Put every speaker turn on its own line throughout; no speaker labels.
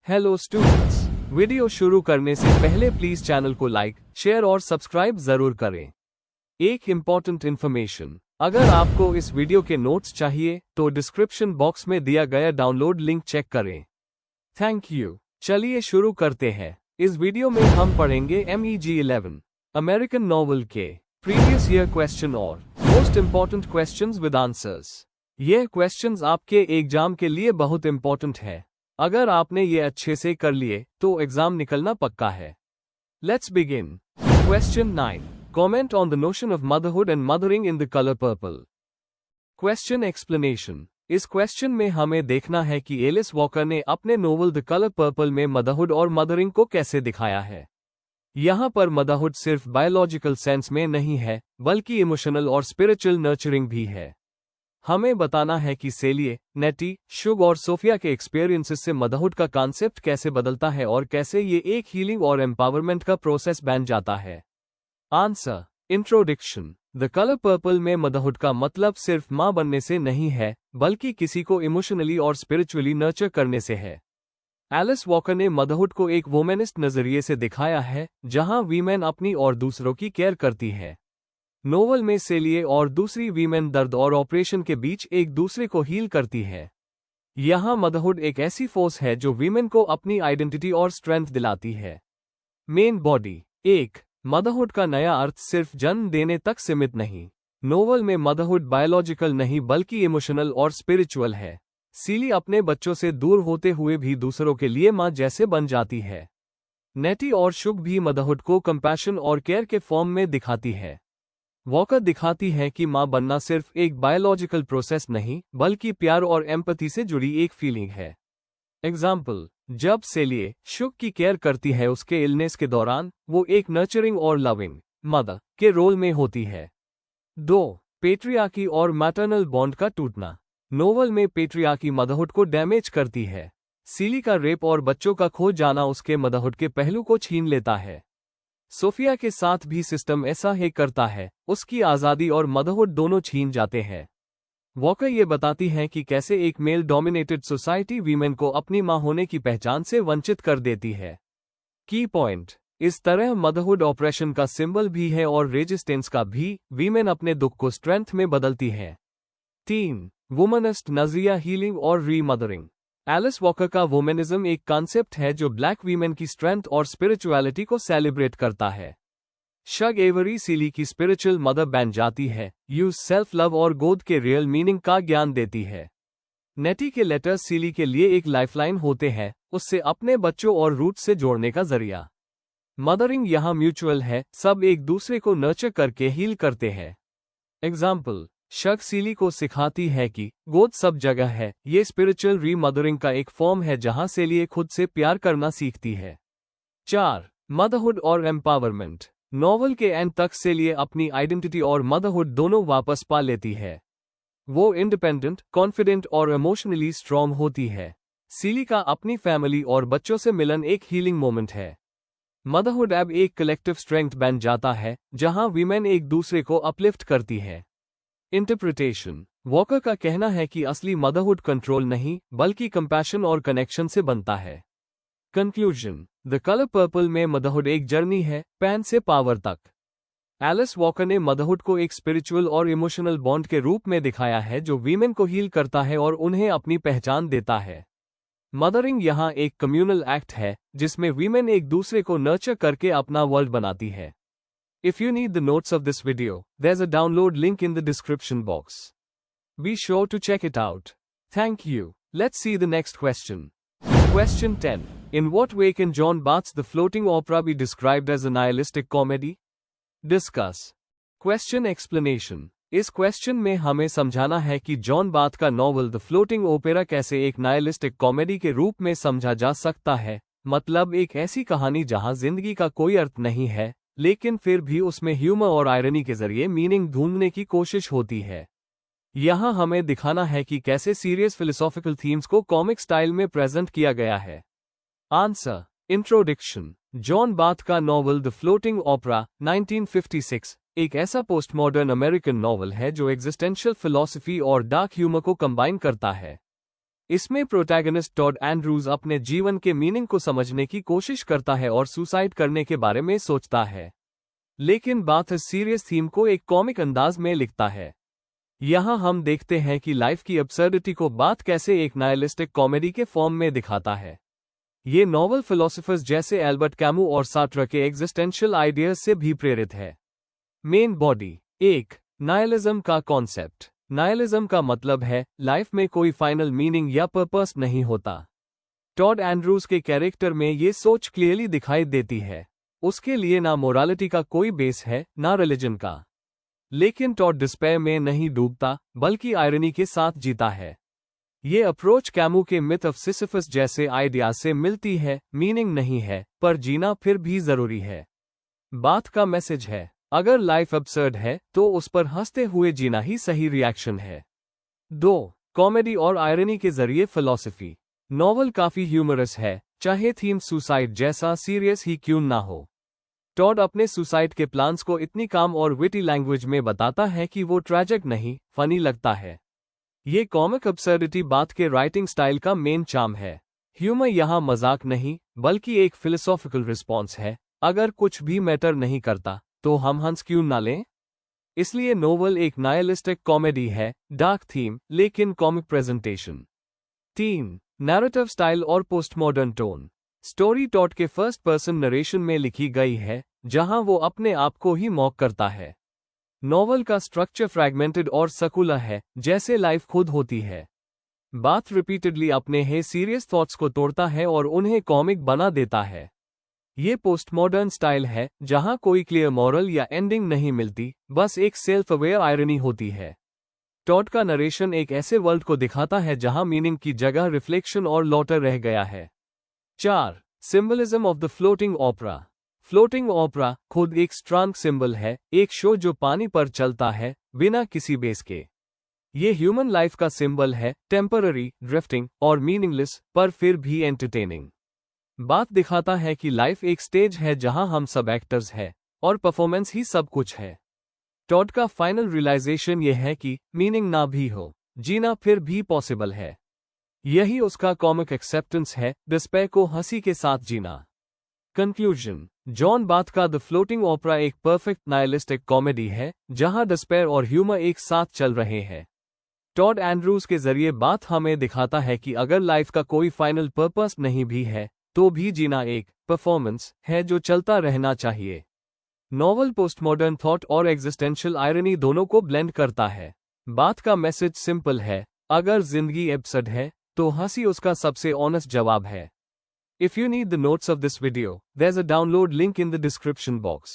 Hello students, video शुरू करने से पहले प्लीज चैनल को लाइक, शेयर और सब्सक्राइब जरूर करें। एक इम्पॉर्टेंट इन्फॉर्मेशन, अगर आपको इस वीडियो के नोट्स चाहिए तो डिस्क्रिप्शन बॉक्स में दिया गया डाउनलोड लिंक चेक करें। Thank you. चलिए शुरू करते हैं। इस वीडियो में हम पढ़ेंगे MEG11 अमेरिकन नॉवल के प्रीवियस ईयर क्वेश्चन और most important questions with answers. यह क्वेश्चंस आपके एग्जाम के लिए बहुत इम्पोर्टेंट है। अगर आपने ये अच्छे से कर लिए तो एग्जाम निकलना पक्का है। Let's begin. Question 9, comment on the notion of motherhood and mothering in the colour purple. Question explanation. इस क्वेश्चन में हमें देखना है कि एलिस वॉकर ने अपने नोवेल द कलर पर्पल में मदरहुड और मदरिंग को कैसे दिखाया है। यहाँ पर मदरहुड सिर्फ बायोलॉजिकल सेंस में नहीं है, बल्कि इमोशनल और स्पिरिचुअल नर्चरिंग भी है। हमें बताना है कि सेलिए, नेटी, शुग और सोफिया के एक्सपीरियंसेस से मदरहुड का कॉन्सेप्ट कैसे बदलता है और कैसे ये एक हीलिंग और एम्पावरमेंट का प्रोसेस बन जाता है। Answer. Introduction. The colour purple में मदरहुड का मतलब सिर्फ मां बनने से नहीं है, बल्कि किसी को इमोशनली और स्पिरिचुअली नर्चर करने से है। एलिस वॉकर ने मदरहुड को एक वुमेनिस्ट नजरिए से दिखाया है, जहां वीमेन अपनी और दूसरों की केयर करती है। नोवेल में सेलिए और दूसरी वीमेन दर्द और ऑपरेशन के बीच एक दूसरे को हील करती है। यहाँ मदरहुड एक ऐसी फोर्स है जो वीमेन को अपनी आइडेंटिटी और स्ट्रेंथ दिलाती है। Main body. 1. मदरहुड का नया अर्थ सिर्फ जन्म देने तक सीमित नहीं। नोवेल में मदरहुड बायोलॉजिकल नहीं बल्कि इमोशनल और स्पिरिचुअल है। सीली अपने बच्चों से दूर होते हुए भी दूसरों के लिए मां जैसे बन जाती है। नेटी और शुग भी मदरहुड को कंपैशन और केयर के फॉर्म में दिखाती है। वॉकर दिखाती है कि मां बनना सिर्फ एक बायोलॉजिकल प्रोसेस नहीं, बल्कि प्यार और एम्पैथी से जुड़ी एक फीलिंग है। एग्जाम्पल, जब सेलिए शुग की केयर करती है उसके इलनेस के दौरान, वो एक नर्चरिंग और लविंग मदर के रोल में होती है। 2. पेट्रियार्की और मैटरनल बॉन्ड का टूटना। नोवेल में पेट्रियार्की मदरहुड को डैमेज करती है। सीली का रेप और बच्चों का खो जाना उसके मदरहुड के पहलू को छीन लेता है। सोफिया के साथ भी सिस्टम ऐसा ही करता है, उसकी आज़ादी और मदरहुड दोनों छीन जाते हैं। वॉकर ये बताती हैं कि कैसे एक मेल डोमिनेटेड सोसाइटी वीमेन को अपनी मां होने की पहचान से वंचित कर देती है। की पॉइंट। इस तरह मदरहुड ऑपरेशन का सिंबल भी है और रेजिस्टेंस का भी। वीमेन अपने दुख को स्ट्रेंथ में बदलती है। 3. वुमनिस्ट नजरिया, हीलिंग और रीमदरिंग। एलिस वॉकर का वुमेनिज्म एक कॉन्सेप्ट है जो ब्लैक वीमेन की स्ट्रेंथ और स्पिरिचुअलिटी को सेलिब्रेट करता है। शग एवरी सीली की स्पिरिचुअल मदर बन जाती है, यूज सेल्फ लव और गोद के रियल मीनिंग का ज्ञान देती है। नेटी के लेटर्स सीली के लिए एक लाइफलाइन होते हैं, उससे अपने बच्चों और रूट से जोड़ने का जरिया। मदरिंग यहाँ म्यूचुअल है, सब एक दूसरे को नर्चर करके हील करते हैं। एग्जाम्पल, शग सीली को सिखाती है कि गोद सब जगह है। ये स्पिरिचुअल रीमदरिंग का एक फॉर्म है जहां सेलिए खुद से प्यार करना सीखती है। 4. मदरहुड और एम्पावरमेंट। नॉवल के एंड तक सेलिए अपनी आइडेंटिटी और मदरहुड दोनों वापस पा लेती है। वो इंडिपेंडेंट, कॉन्फिडेंट और इमोशनली स्ट्रांग होती है। सीली का अपनी फैमिली और बच्चों से मिलन एक हीलिंग मोमेंट है। मदरहुड अब एक कलेक्टिव स्ट्रेंथ बन जाता है, जहां वीमेन एक दूसरे को अपलिफ्ट करती है। इंटरप्रिटेशन। वॉकर का कहना है कि असली मदरहुड कंट्रोल नहीं, बल्कि कंपैशन और कनेक्शन से बनता है। कंक्लूजन। द कलर पर्पल में मदरहुड एक जर्नी है, पैन से पावर तक। एलिस वॉकर ने मदरहुड को एक स्पिरिचुअल और इमोशनल बॉन्ड के रूप में दिखाया है जो वीमेन को हील करता है और उन्हें अपनी पहचान देता है। मदरिंग यहाँ एक कम्युनल एक्ट है, जिसमें वीमेन एक दूसरे को नर्चर करके अपना वर्ल्ड बनाती है। If you need the notes of this video, there's a download link in the description box. Be sure to check it out. Thank you. Let's see the next question. Question 10. In what way can John Barth's The Floating Opera be described as a nihilistic comedy? Discuss. Question explanation. इस question में हमें समझाना है कि John bath का novel the floating opera कैसे एक nihilistic comedy के रूप में समझा जा सकता है। मतलब एक ऐसी कहानी जहां जिंदगी का कोई अर्थ नहीं है, लेकिन फिर भी उसमें ह्यूमर और आयरनी के जरिए मीनिंग ढूंढने की कोशिश होती है। यहाँ हमें दिखाना है कि कैसे सीरियस फिलोसॉफिकल थीम्स को कॉमिक स्टाइल में प्रेजेंट किया गया है। आंसर। इंट्रोडक्शन। जॉन बाथ का नॉवल द फ्लोटिंग ओपेरा 1956 एक ऐसा पोस्ट मॉडर्न अमेरिकन नॉवल है जो एग्जिस्टेंशियल फिलॉसफी और डार्क ह्यूमर को कंबाइन करता है। इसमें प्रोटैगनिस्ट टॉड एंड्रूज अपने जीवन के मीनिंग को समझने की कोशिश करता है और सुसाइड करने के बारे में सोचता है, लेकिन बात इस सीरियस थीम को एक कॉमिक अंदाज में लिखता है। यहाँ हम देखते हैं कि लाइफ की अब्सर्डिटी को बात कैसे एक नायलिस्टिक कॉमेडी के फॉर्म में दिखाता है। ये नॉवल फिलोसोफर्स जैसे एल्बर्ट कैमू और सार्tre के एग्जिस्टेंशियल आइडियाज से भी प्रेरित है। Main body. 1. नायलिज्म का कॉन्सेप्ट। नायलिज्म का मतलब है लाइफ में कोई फाइनल मीनिंग या पर्पस नहीं होता। टॉड एंड्रूज के कैरेक्टर में ये सोच क्लियरली दिखाई देती है। उसके लिए ना मोरालिटी का कोई बेस है, ना रिलीजन का। लेकिन टॉड डिस्पेयर में नहीं डूबता, बल्कि आयरनी के साथ जीता है। ये अप्रोच कैमू के मिथ ऑफ सिसिफस जैसे आइडियाज से मिलती है। मीनिंग नहीं है, पर जीना फिर भी जरूरी है। बात का मैसेज है, अगर लाइफ अब्सर्ड है तो उस पर हंसते हुए जीना ही सही रिएक्शन है। 2. कॉमेडी और आयरनी के जरिए फिलॉसफी। नॉवल काफी ह्यूमरस है, चाहे थीम सुसाइड जैसा सीरियस ही क्यों ना हो। टॉड अपने सुसाइड के प्लान्स को इतनी काम और विटी लैंग्वेज में बताता है कि वो ट्रैजिक नहीं, फनी लगता है। ये कॉमिक अब्सर्डिटी बात के राइटिंग स्टाइल का मेन चार्म है। ह्यूमर यहाँ मजाक नहीं, बल्कि एक फिलोसॉफिकल रिस्पॉन्स है। अगर कुछ भी मैटर नहीं करता तो हम हंस क्यों ना लें। इसलिए नोवेल एक नायलिस्टिक कॉमेडी है, डार्क थीम लेकिन कॉमिक प्रेजेंटेशन। 3. नैरेटिव स्टाइल और पोस्टमॉडर्न टोन। स्टोरी टॉड के फर्स्ट पर्सन नरेशन में लिखी गई है, जहां वो अपने आप को ही मॉक करता है। नॉवल का स्ट्रक्चर फ्रैगमेंटेड और सर्कुलर है, जैसे लाइफ खुद होती है। बात रिपीटेडली अपने है सीरियस थॉट्स को तोड़ता है और उन्हें कॉमिक बना देता है। ये पोस्टमॉडर्न स्टाइल है, जहां कोई क्लियर मॉरल या एंडिंग नहीं मिलती, बस एक सेल्फ अवेयर आयरनी होती है। टॉड का नरेशन एक ऐसे वर्ल्ड को दिखाता है जहां मीनिंग की जगह रिफ्लेक्शन और लॉटर रह गया है। 4. Symbolism of the floating opera. Floating opera खुद एक स्ट्रॉन्ग सिंबल है, एक शो जो पानी पर चलता है बिना किसी बेस के। ये ह्यूमन लाइफ का सिंबल है, टेम्पररी, ड्रिफ्टिंग और मीनिंगलेस, पर फिर भी एंटरटेनिंग। बात दिखाता है कि लाइफ एक स्टेज है जहां हम सब एक्टर्स हैं और परफॉर्मेंस ही सब कुछ है। टॉड का फाइनल रियलाइजेशन यह है कि मीनिंग ना भी हो, जीना फिर भी पॉसिबल है। यही उसका कॉमिक एक्सेप्टेंस है, डिस्पेयर को हंसी के साथ जीना। कंक्लूजन। जॉन बाथ का द फ्लोटिंग ओपरा एक परफेक्ट नायलिस्टिक कॉमेडी है, जहां डिस्पेयर और ह्यूमर एक साथ चल रहे हैं। टॉड एंड्रूज के जरिए बात हमें दिखाता है कि अगर लाइफ का कोई फाइनल पर्पस नहीं भी है तो भी जीना एक परफॉर्मेंस है जो चलता रहना चाहिए। नॉवल पोस्टमॉडर्न थॉट और एग्जिस्टेंशियल आयरनी दोनों को ब्लेंड करता है। बात का मैसेज सिंपल है, अगर जिंदगी एब्सर्ड है तो हंसी उसका सबसे ऑनेस्ट जवाब है। If you need the notes of this video, there's a download link in the description box.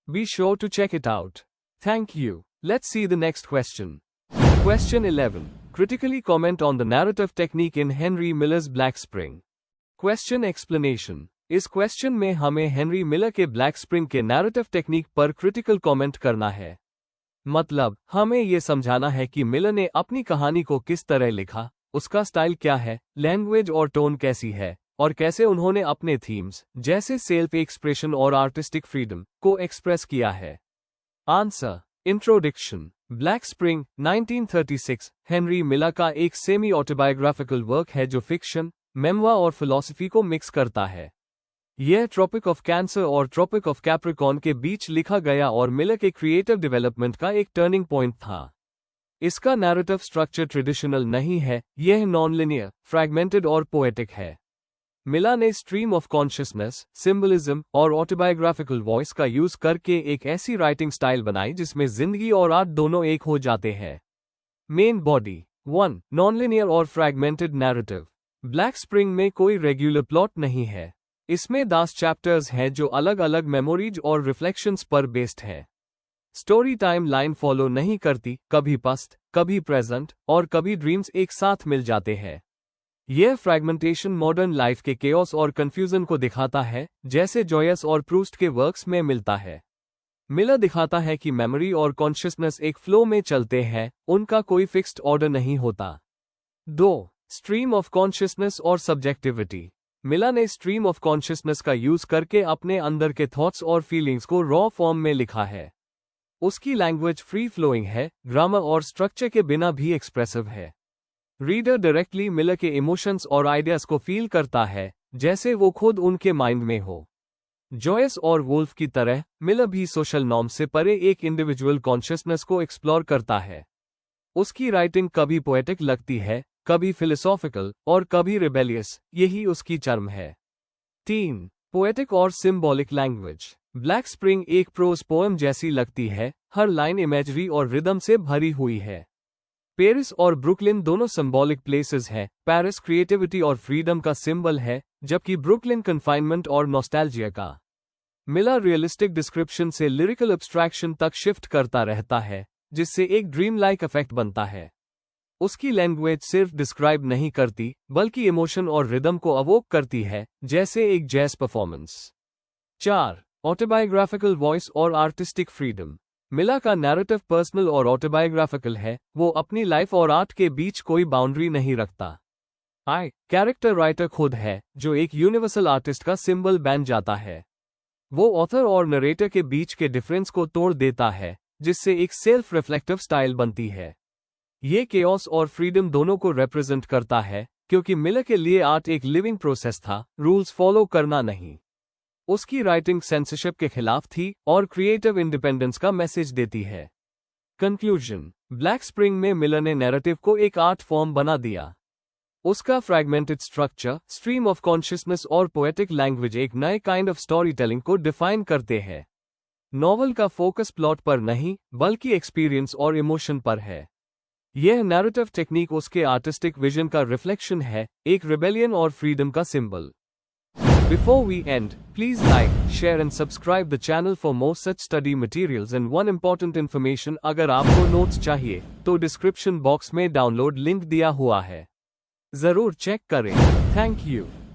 Be sure to check it out. Thank you. Let's see the next question. Question 11. Critically comment on the narrative technique in Henry Miller's Black Spring. Question explanation. इस question में हमें Henry Miller के black spring के narrative technique पर critical comment करना है। मतलब हमें यह समझाना है कि मिलर ने अपनी कहानी को किस तरह लिखा, उसका स्टाइल क्या है, लैंग्वेज और टोन कैसी है, और कैसे उन्होंने अपने थीम्स जैसे सेल्फ एक्सप्रेशन और आर्टिस्टिक फ्रीडम को एक्सप्रेस किया है। Answer. Introduction. Black spring 1936 Henry Miller का एक सेमी ऑटोबायोग्राफिकल वर्क है जो फिक्शन, मेमवा और फिलॉसफी को मिक्स करता है। यह ट्रॉपिक ऑफ कैंसर और ट्रॉपिक ऑफ कैप्रिकॉर्न के बीच लिखा गया और मिलर के क्रिएटिव डेवलपमेंट का एक टर्निंग पॉइंट था। इसका नैरेटिव स्ट्रक्चर ट्रेडिशनल नहीं है, यह नॉन-लिनियर, फ्रैगमेंटेड और पोएटिक है। मिलर ने स्ट्रीम ऑफ कॉन्शियसनेस, सिंबलिज्म और ऑटोबायोग्राफिकल वॉइस का यूज करके एक ऐसी राइटिंग स्टाइल बनाई जिसमें जिंदगी और आर्ट दोनों एक हो जाते हैं। Main body. 1. नॉन-लिनियर और फ्रैगमेंटेड नैरेटिव। ब्लैक स्प्रिंग में कोई रेगुलर प्लॉट नहीं है। इसमें 10 चैप्टर्स हैं जो अलग अलग मेमोरीज और रिफ्लेक्शंस पर बेस्ड हैं। स्टोरी टाइम लाइन फॉलो नहीं करती, कभी पास्ट, कभी प्रेजेंट और कभी ड्रीम्स एक साथ मिल जाते हैं। यह फ्रैगमेंटेशन मॉडर्न लाइफ के केओस और कंफ्यूजन को दिखाता है, जैसे जॉयस और प्रूस्ट के वर्क्स में मिलता है। मिलर दिखाता है कि मेमोरी और कॉन्शियसनेस एक फ्लो में चलते हैं, उनका कोई फिक्स्ड ऑर्डर नहीं होता। 2. स्ट्रीम ऑफ कॉन्शियसनेस और सब्जेक्टिविटी। मिलर ने स्ट्रीम ऑफ कॉन्शियसनेस का यूज करके अपने अंदर के थॉट्स और फीलिंग्स को रॉ फॉर्म में लिखा है। उसकी लैंग्वेज फ्री फ्लोइंग है, ग्रामर और स्ट्रक्चर के बिना भी एक्सप्रेसिव है। रीडर डायरेक्टली मिलर के इमोशंस और आइडियाज को फील करता है जैसे वो खुद उनके माइंड में हो। जॉयस और वुल्फ की तरह मिलर भी सोशल नॉर्म से परे एक इंडिविजुअल कॉन्शियसनेस को एक्सप्लोर करता है। उसकी राइटिंग कभी पोएटिक लगती है, कभी फिलोसॉफिकल और कभी रिबेलियस, यही उसकी चार्म है। 3. पोएटिक और सिंबॉलिक लैंग्वेज। ब्लैक स्प्रिंग एक प्रोज पोएम जैसी लगती है, हर लाइन इमेजरी और रिदम से भरी हुई है। पेरिस और ब्रुकलिन दोनों सिंबॉलिक प्लेसेस हैं। पेरिस क्रिएटिविटी और फ्रीडम का सिंबल है, जबकि ब्रुकलिन कन्फाइनमेंट और नॉस्टैल्जिया का। मिलर रियलिस्टिक डिस्क्रिप्शन से लिरिकल एब्स्ट्रैक्शन तक शिफ्ट करता रहता है, जिससे एक ड्रीम लाइक इफेक्ट बनता है। उसकी लैंग्वेज सिर्फ डिस्क्राइब नहीं करती, बल्कि इमोशन और रिदम को अवोक करती है, जैसे एक जैज परफॉर्मेंस। 4. ऑटोबायोग्राफिकल वॉइस और आर्टिस्टिक फ्रीडम। मिलर का नैरेटिव पर्सनल और ऑटोबायोग्राफिकल है, वो अपनी लाइफ और आर्ट के बीच कोई बाउंड्री नहीं रखता। कैरेक्टर राइटर खुद है, जो एक यूनिवर्सल आर्टिस्ट का सिंबल बन जाता है। वो ऑथर और नरेटर के बीच के डिफरेंस को तोड़ देता है, जिससे एक सेल्फ रिफ्लेक्टिव स्टाइल बनती है। ये केओस और फ्रीडम दोनों को रिप्रेजेंट करता है, क्योंकि मिलर के लिए आर्ट एक लिविंग प्रोसेस था, रूल्स फॉलो करना नहीं। उसकी राइटिंग सेंसरशिप के खिलाफ थी और क्रिएटिव इंडिपेंडेंस का मैसेज देती है। कंक्लूजन। ब्लैक स्प्रिंग में मिलर ने नैरेटिव को एक आर्ट फॉर्म बना दिया। उसका fragmented structure, stream of consciousness और पोएटिक लैंग्वेज एक नए काइंड ऑफ स्टोरी टेलिंग को डिफाइन करते हैं। नॉवल का फोकस प्लॉट पर नहीं, बल्कि एक्सपीरियंस और इमोशन पर है। यह नैरेटिव टेक्निक उसके आर्टिस्टिक विजन का रिफ्लेक्शन है, एक रिबेलियन और फ्रीडम का symbol. Before we end, please like, share and subscribe the channel for more such study materials and one important information अगर आपको नोट्स चाहिए, तो डिस्क्रिप्शन बॉक्स में डाउनलोड लिंक दिया हुआ है। जरूर चेक करें। Thank you.